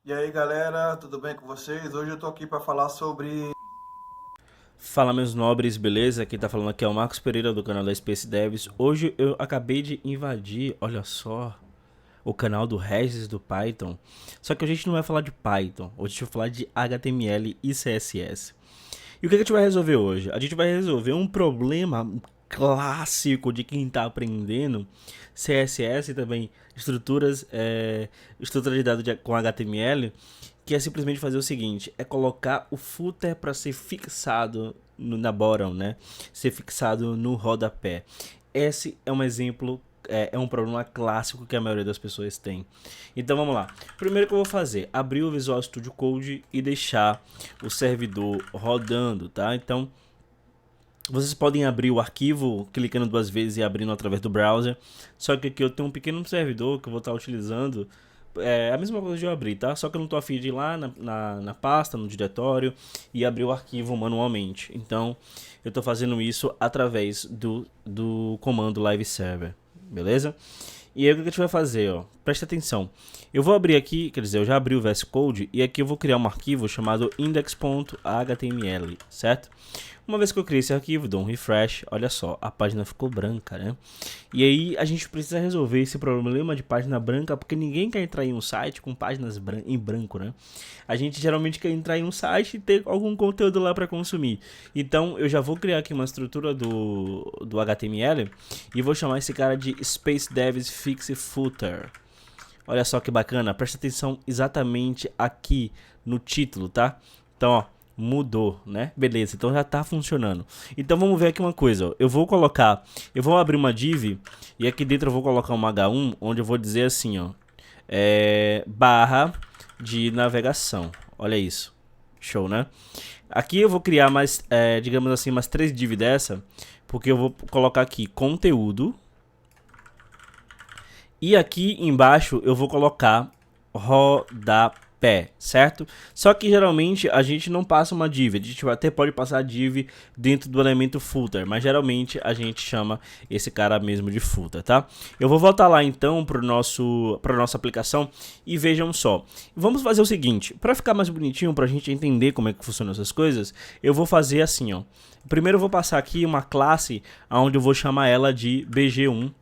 E aí galera, tudo bem com vocês? Hoje eu tô aqui para falar sobre. Fala meus nobres, beleza? Quem tá falando aqui é o Marcos Pereira do canal da Space Devs. Hoje eu acabei de invadir, olha só, o canal do Regis do Python. Só que a gente não vai falar de Python, hoje a gente vai falar de HTML e CSS. E o que a gente vai resolver hoje? A gente vai resolver um problema clássico de quem está aprendendo CSS e também estrutura de dados com HTML, que é simplesmente fazer o seguinte, é colocar o footer para ser fixado na bottom, né? Ser fixado no rodapé. Esse é um exemplo, é um problema clássico que a maioria das pessoas tem. Então vamos lá. Primeiro que eu vou fazer, abrir o Visual Studio Code e deixar o servidor rodando, tá? Então vocês podem abrir o arquivo clicando duas vezes e abrindo através do browser. Só que aqui eu tenho um pequeno servidor que eu vou estar utilizando. É a mesma coisa de eu abrir, tá? Só que eu não estou a fim de ir lá na pasta, no diretório e abrir o arquivo manualmente. Então eu estou fazendo isso através do comando live server, beleza? E aí o que a gente vai fazer, ó? Presta atenção. Eu vou abrir aqui, quer dizer, eu já abri o VS Code e aqui eu vou criar um arquivo chamado index.html, certo? Uma vez que eu criei esse arquivo, dou um refresh, olha só, a página ficou branca, né? E aí a gente precisa resolver esse problema de página branca, porque ninguém quer entrar em um site com páginas em branco, né? A gente geralmente quer entrar em um site e ter algum conteúdo lá para consumir. Então eu já vou criar aqui uma estrutura do HTML e vou chamar esse cara de Space Devs Fix Footer. Olha só que bacana, presta atenção exatamente aqui no título, tá? Então, ó, mudou, né? Beleza, então já tá funcionando. Então vamos ver aqui uma coisa, ó. Eu vou abrir uma div e aqui dentro eu vou colocar uma H1, onde eu vou dizer assim, ó, barra de navegação. Olha isso, show, né? Aqui eu vou criar mais, digamos assim, umas 3 div dessa, porque eu vou colocar aqui conteúdo. E aqui embaixo eu vou colocar rodapé, certo? Só que geralmente a gente não passa uma div, a gente até pode passar a div dentro do elemento footer, mas geralmente a gente chama esse cara mesmo de footer, tá? Eu vou voltar lá então para nossa aplicação e vejam só. Vamos fazer o seguinte, para ficar mais bonitinho, para a gente entender como é que funcionam essas coisas, eu vou fazer assim, ó. Primeiro eu vou passar aqui uma classe onde eu vou chamar ela de bg1.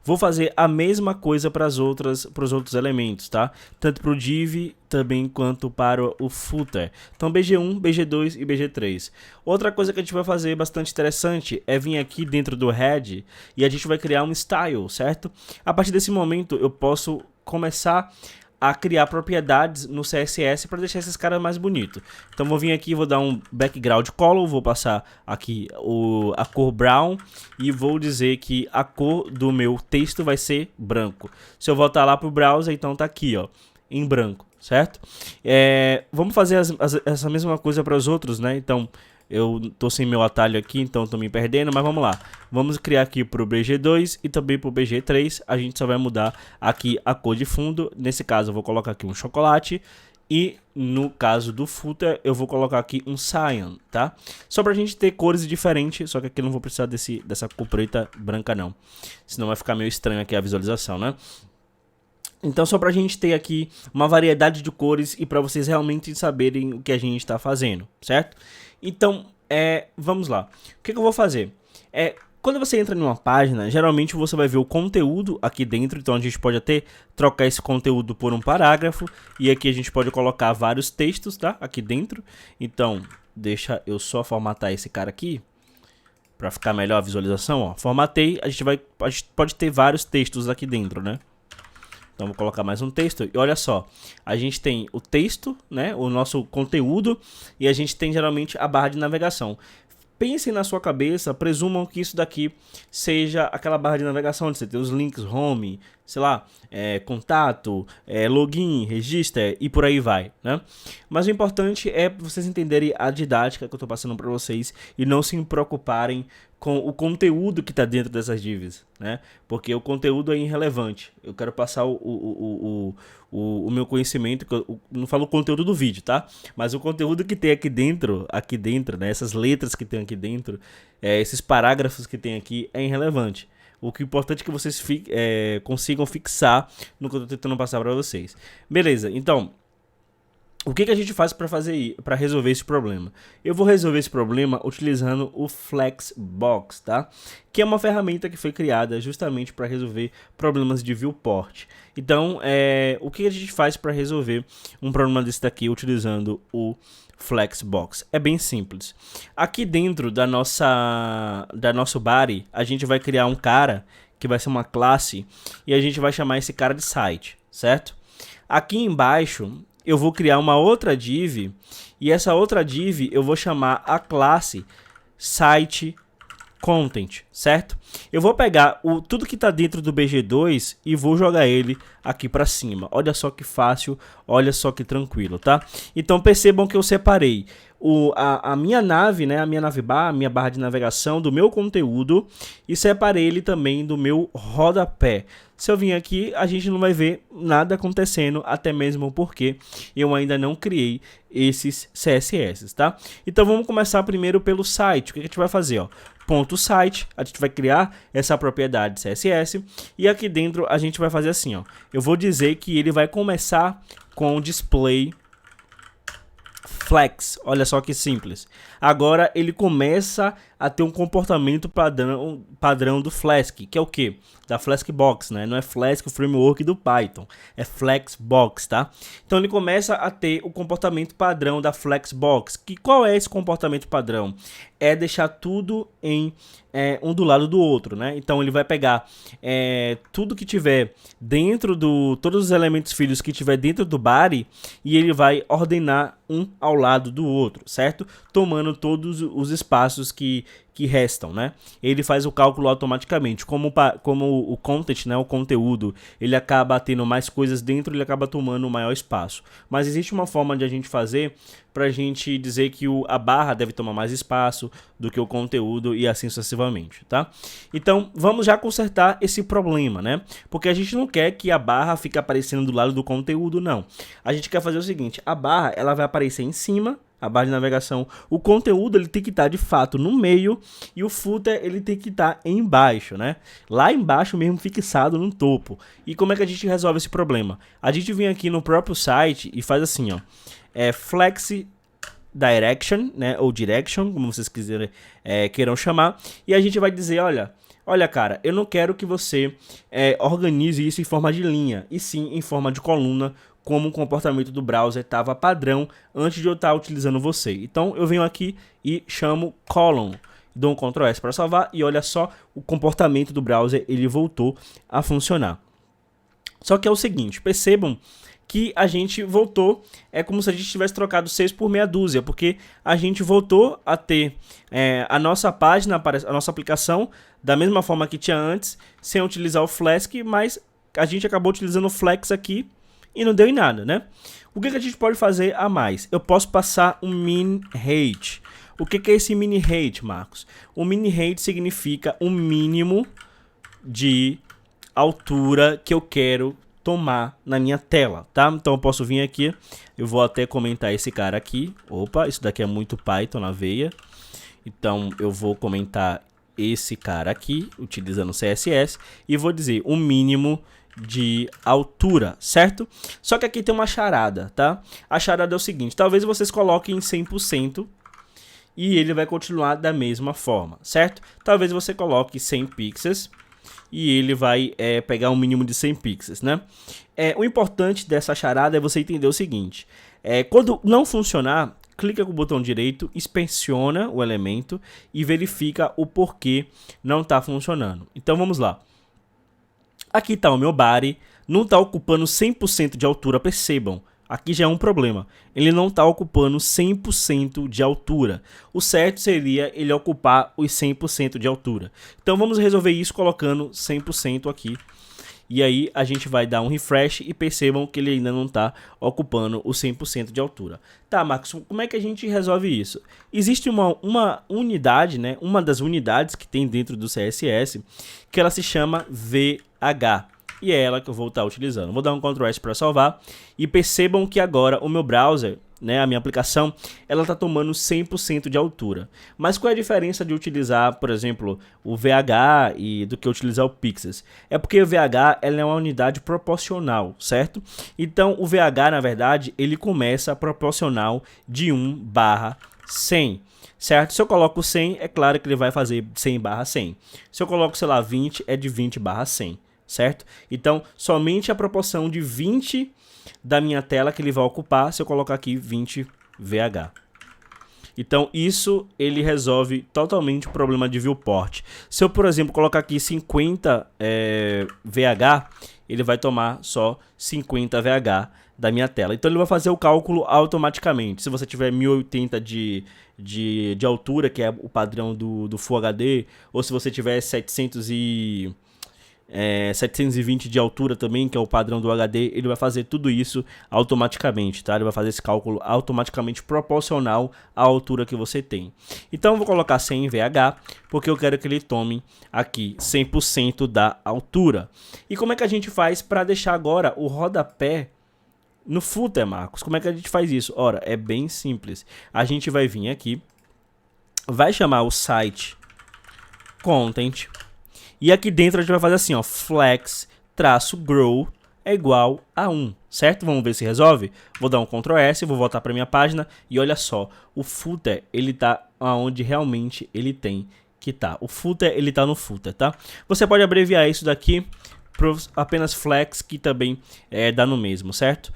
Vou fazer a mesma coisa para os outros elementos, tá? Tanto para o div também quanto para o footer. Então bg1, bg2 e bg3. Outra coisa que a gente vai fazer bastante interessante é vir aqui dentro do head e a gente vai criar um style, certo? A partir desse momento eu posso começar a criar propriedades no CSS para deixar esses caras mais bonitos. Então vou vir aqui, vou dar um background color, vou passar aqui a cor brown e vou dizer que a cor do meu texto vai ser branco. Se eu voltar lá para o browser, então tá aqui, ó, em branco, certo? Vamos fazer essa mesma coisa para os outros, né? Então eu tô sem meu atalho aqui, então tô me perdendo, mas vamos lá. Vamos criar aqui pro BG2 e também pro BG3. A gente só vai mudar aqui a cor de fundo. Nesse caso eu vou colocar aqui um chocolate. E no caso do footer eu vou colocar aqui um cyan, tá? Só pra gente ter cores diferentes, só que aqui eu não vou precisar dessa cor preta branca não. Senão vai ficar meio estranho aqui a visualização, né? Então só pra gente ter aqui uma variedade de cores e pra vocês realmente saberem o que a gente está fazendo, certo? Então, vamos lá. O que eu vou fazer? Quando você entra em uma página, geralmente você vai ver o conteúdo aqui dentro, então a gente pode até trocar esse conteúdo por um parágrafo, e aqui a gente pode colocar vários textos, tá? Aqui dentro. Então, deixa eu só formatar esse cara aqui, pra ficar melhor a visualização, ó. Formatei, a gente pode ter vários textos aqui dentro, né? Então vou colocar mais um texto e olha só, a gente tem o texto, né, o nosso conteúdo e a gente tem geralmente a barra de navegação. Pensem na sua cabeça, presumam que isso daqui seja aquela barra de navegação onde você tem os links home, sei lá, contato, login, register e por aí vai, né? Mas o importante é vocês entenderem a didática que eu estou passando para vocês e não se preocuparem com o conteúdo que está dentro dessas divs, né? Porque o conteúdo é irrelevante. Eu quero passar o meu conhecimento, eu não falo o conteúdo do vídeo, tá? Mas o conteúdo que tem aqui dentro, né? Essas letras que tem aqui dentro, esses parágrafos que tem aqui, é irrelevante. O que é importante é que vocês consigam fixar no que eu estou tentando passar para vocês. Beleza, então O que a gente faz para resolver esse problema? Eu vou resolver esse problema utilizando o Flexbox, tá? Que é uma ferramenta que foi criada justamente para resolver problemas de viewport. Então, o que a gente faz para resolver um problema desse daqui utilizando o Flexbox? É bem simples. Aqui dentro da nosso body, a gente vai criar um cara que vai ser uma classe e a gente vai chamar esse cara de site, certo? Aqui embaixo eu vou criar uma outra div e essa outra div eu vou chamar a classe site content, certo? Eu vou pegar tudo que está dentro do BG2 e vou jogar ele aqui para cima. Olha só que fácil, olha só que tranquilo, tá? Então percebam que eu separei a minha nave, né, a minha navbar, a minha barra de navegação do meu conteúdo e separei ele também do meu rodapé. Se eu vir aqui, a gente não vai ver nada acontecendo, até mesmo porque eu ainda não criei esses CSS, tá? Então vamos começar primeiro pelo site. O que a gente vai fazer, ó? Ponto site, a gente vai criar essa propriedade CSS e aqui dentro a gente vai fazer assim, ó. Eu vou dizer que ele vai começar com display flex. Olha só que simples. Agora ele começa a ter um comportamento padrão do Flask, que é o que? Da Flexbox, né? Não é Flask o framework do Python, é Flexbox, tá? Então ele começa a ter o comportamento padrão da Flexbox. Qual é esse comportamento padrão? É deixar tudo em um do lado do outro, né? Então ele vai pegar tudo que tiver dentro todos os elementos filhos que tiver dentro do body e ele vai ordenar um ao lado do outro, certo? Tomando todos os espaços que restam, né? Ele faz o cálculo automaticamente. Como o content, né, o conteúdo, ele acaba tendo mais coisas dentro, ele acaba tomando um maior espaço. Mas existe uma forma de a gente fazer para a gente dizer que a barra deve tomar mais espaço do que o conteúdo e assim sucessivamente, tá? Então, vamos já consertar esse problema, né? Porque a gente não quer que a barra fique aparecendo do lado do conteúdo, não. A gente quer fazer o seguinte, a barra, ela vai aparecer em cima, a barra de navegação, o conteúdo ele tem que estar de fato no meio e o footer ele tem que estar embaixo, né? Lá embaixo mesmo fixado no topo. E como é que a gente resolve esse problema? A gente vem aqui no próprio site e faz assim, ó, flex direction, né, ou direction, como vocês queiram chamar, e a gente vai dizer, olha cara, eu não quero que você organize isso em forma de linha, e sim em forma de coluna, como o comportamento do browser estava padrão antes de eu estar utilizando você. Então eu venho aqui e chamo column, dou um Ctrl S para salvar e olha só, o comportamento do browser ele voltou a funcionar. Só que é o seguinte, percebam que a gente voltou, é como se a gente tivesse trocado 6 por meia dúzia, porque a gente voltou a ter a nossa página, a nossa aplicação, da mesma forma que tinha antes, sem utilizar o Flask, mas a gente acabou utilizando o Flex aqui, e não deu em nada, né? O que a gente pode fazer a mais? Eu posso passar um min height. O que é esse min height, Marcos? O min height significa o mínimo de altura que eu quero tomar na minha tela, tá? Então eu posso vir aqui, eu vou até comentar esse cara aqui. Opa, isso daqui é muito Python na veia. Então eu vou comentar esse cara aqui, utilizando CSS, e vou dizer o mínimo de altura, certo? Só que aqui tem uma charada, tá? A charada é o seguinte, talvez vocês coloquem em 100% e ele vai continuar da mesma forma, certo? Talvez você coloque 100 pixels e ele vai pegar um mínimo de 100 pixels, né? O importante dessa charada é você entender o seguinte, quando não funcionar, clica com o botão direito, inspeciona o elemento e verifica o porquê não está funcionando. Então vamos lá. Aqui está o meu body, não está ocupando 100% de altura, percebam. Aqui já é um problema, ele não está ocupando 100% de altura. O certo seria ele ocupar os 100% de altura. Então vamos resolver isso colocando 100% aqui. E aí a gente vai dar um refresh e percebam que ele ainda não está ocupando os 100% de altura. Tá, Marcos, como é que a gente resolve isso? Existe uma unidade, né? Uma das unidades que tem dentro do CSS, que ela se chama VH. E é ela que eu vou estar utilizando. Vou dar um Ctrl S para salvar. E percebam que agora o meu browser, né, a minha aplicação, ela está tomando 100% de altura. Mas qual é a diferença de utilizar, por exemplo, o VH e do que utilizar o Pixels? É porque o VH ela é uma unidade proporcional, certo? Então o VH, na verdade, ele começa proporcional de 1/100. Certo? Se eu coloco 100, é claro que ele vai fazer 100/100. Se eu coloco, sei lá, 20, é de 20/100, certo? Então, somente a proporção de 20 da minha tela que ele vai ocupar se eu colocar aqui 20 VH. Então, isso ele resolve totalmente o problema de viewport. Se eu, por exemplo, colocar aqui 50 VH, ele vai tomar só 50 VH da minha tela. Então, ele vai fazer o cálculo automaticamente. Se você tiver 1080 de altura, que é o padrão do Full HD, ou se você tiver 720 de altura também, que é o padrão do HD, ele vai fazer tudo isso automaticamente, tá? Ele vai fazer esse cálculo automaticamente proporcional à altura que você tem. Então eu vou colocar 100 VH, porque eu quero que ele tome aqui 100% da altura. E como é que a gente faz para deixar agora o rodapé no footer, Marcos? Como é que a gente faz isso? Ora, é bem simples. A gente vai vir aqui, vai chamar o site content, e aqui dentro a gente vai fazer assim, ó, flex-grow é igual a 1, certo? Vamos ver se resolve? Vou dar um Ctrl S, vou voltar para minha página e olha só, o footer ele tá onde realmente ele tem que tá. O footer ele tá no footer, tá? Você pode abreviar isso daqui para apenas flex, que também dá no mesmo, certo?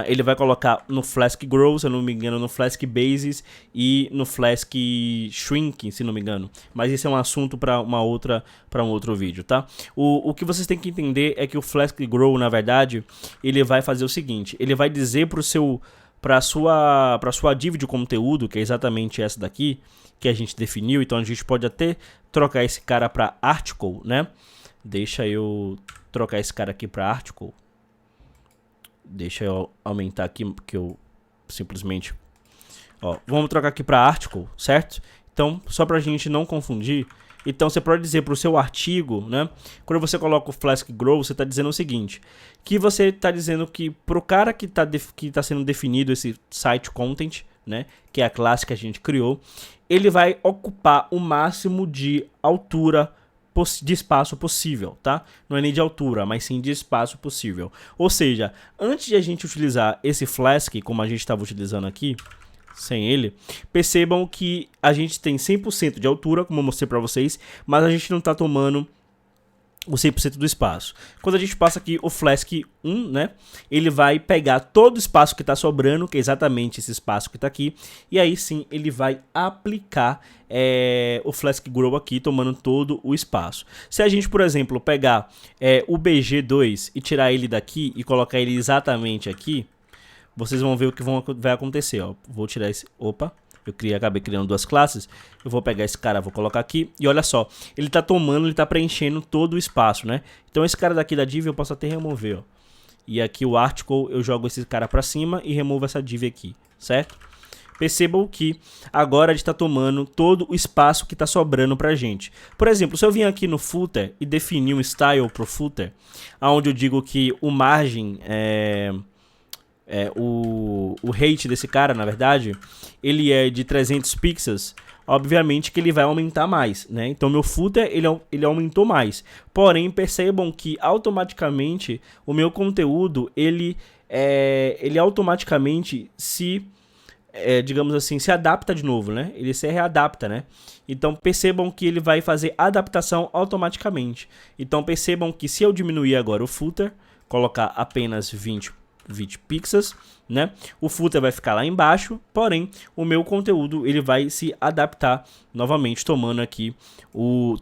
Ele vai colocar no Flask Grow, se eu não me engano, no Flask Basis e no Flask Shrinking, se não me engano. Mas isso é um assunto para um outro vídeo, tá? O que vocês têm que entender é que o Flask Grow, na verdade, ele vai fazer o seguinte: ele vai dizer para sua div de conteúdo, que é exatamente essa daqui, que a gente definiu. Então a gente pode até trocar esse cara para article, né? Deixa eu trocar esse cara aqui para article. Deixa eu aumentar aqui, porque eu simplesmente... Ó, vamos trocar aqui para article, certo? Então, só para a gente não confundir. Então, você pode dizer para o seu artigo, né? Quando você coloca o Flask Grow, você está dizendo o seguinte. Que você está dizendo que para o cara que tá sendo definido esse site content, né? Que é a classe que a gente criou. Ele vai ocupar o máximo de altura de espaço possível, tá? Não é nem de altura, mas sim de espaço possível. Ou seja, antes de a gente utilizar esse Flask, como a gente estava utilizando aqui, sem ele, percebam que a gente tem 100% de altura, como eu mostrei para vocês, mas a gente não está tomando o 100% do espaço. Quando a gente passa aqui o Flask 1, né, ele vai pegar todo o espaço que está sobrando, que é exatamente esse espaço que está aqui, e aí sim ele vai aplicar o Flask Grow aqui, tomando todo o espaço. Se a gente, por exemplo, pegar o BG2 e tirar ele daqui e colocar ele exatamente aqui, vocês vão ver o que vai acontecer, ó. Vou tirar esse... Opa! Acabei criando duas classes. Eu vou pegar esse cara, vou colocar aqui. E olha só, ele tá preenchendo todo o espaço, né? Então esse cara daqui da div eu posso até remover, ó. E aqui o article eu jogo esse cara pra cima e removo essa div aqui, certo? Percebam que agora a gente tá tomando todo o espaço que tá sobrando pra gente. Por exemplo, se eu vim aqui no footer e definir um style pro footer, onde eu digo que o margem o height desse cara, na verdade, ele é de 300 pixels, obviamente que ele vai aumentar mais, né? Então meu footer ele aumentou mais. Porém, percebam que automaticamente o meu conteúdo ele automaticamente digamos assim, se adapta de novo, né? Ele se readapta, né? Então percebam que ele vai fazer adaptação automaticamente. Então percebam que se eu diminuir agora o footer, colocar apenas 20 pixels, né? O footer vai ficar lá embaixo, porém o meu conteúdo ele vai se adaptar novamente, tomando aqui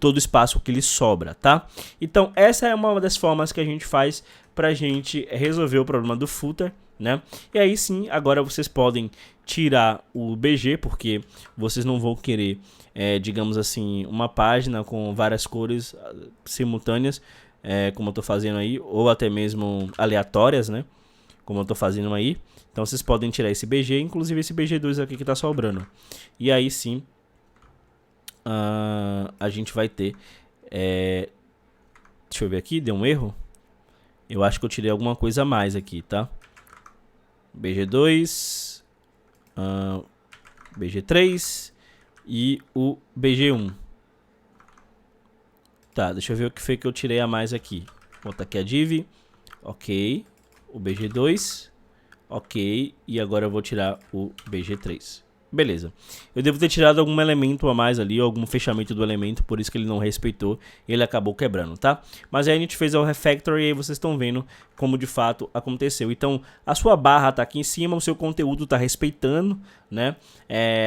todo o espaço que lhe sobra, tá? Então essa é uma das formas que a gente faz pra gente resolver o problema do footer, né? E aí sim, agora vocês podem tirar o BG, porque vocês não vão querer, digamos assim, uma página com várias cores simultâneas, como eu tô fazendo aí, ou até mesmo aleatórias, né? Como eu tô fazendo aí. Então vocês podem tirar esse BG, inclusive esse BG2 aqui que tá sobrando. E aí sim, a gente vai ter... deixa eu ver aqui, deu um erro. Eu acho que eu tirei alguma coisa a mais aqui, tá? BG2, BG3 e o BG1. Tá, deixa eu ver o que foi que eu tirei a mais aqui. Vou botar aqui a div. Ok. O BG2. Ok. E agora eu vou tirar o BG3. Beleza. Eu devo ter tirado algum elemento a mais ali, algum fechamento do elemento, por isso que ele não respeitou e ele acabou quebrando, tá? Mas aí a gente fez o refactor e aí vocês estão vendo como de fato aconteceu. Então, a sua barra tá aqui em cima, o seu conteúdo tá respeitando, né?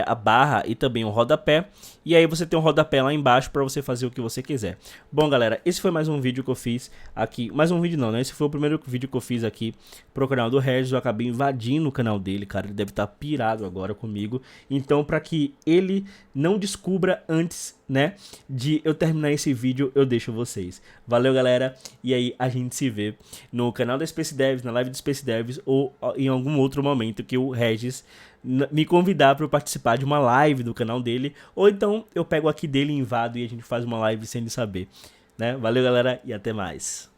A barra e também o rodapé. E aí você tem um rodapé lá embaixo para você fazer o que você quiser. Bom, galera, esse foi mais um vídeo que eu fiz aqui. Mais um vídeo não, né? Esse foi o primeiro vídeo que eu fiz aqui pro canal do Regis. Eu acabei invadindo o canal dele, cara. Ele deve estar pirado agora comigo. Então, para que ele não descubra antes, né, de eu terminar esse vídeo, eu deixo vocês. Valeu, galera. E aí a gente se vê no canal da Space Devs, na live do Space Devs ou em algum outro momento que o Regis me convidar para eu participar de uma live do canal dele, ou então eu pego aqui dele, invado e a gente faz uma live sem ele saber, né? Valeu, galera, e até mais.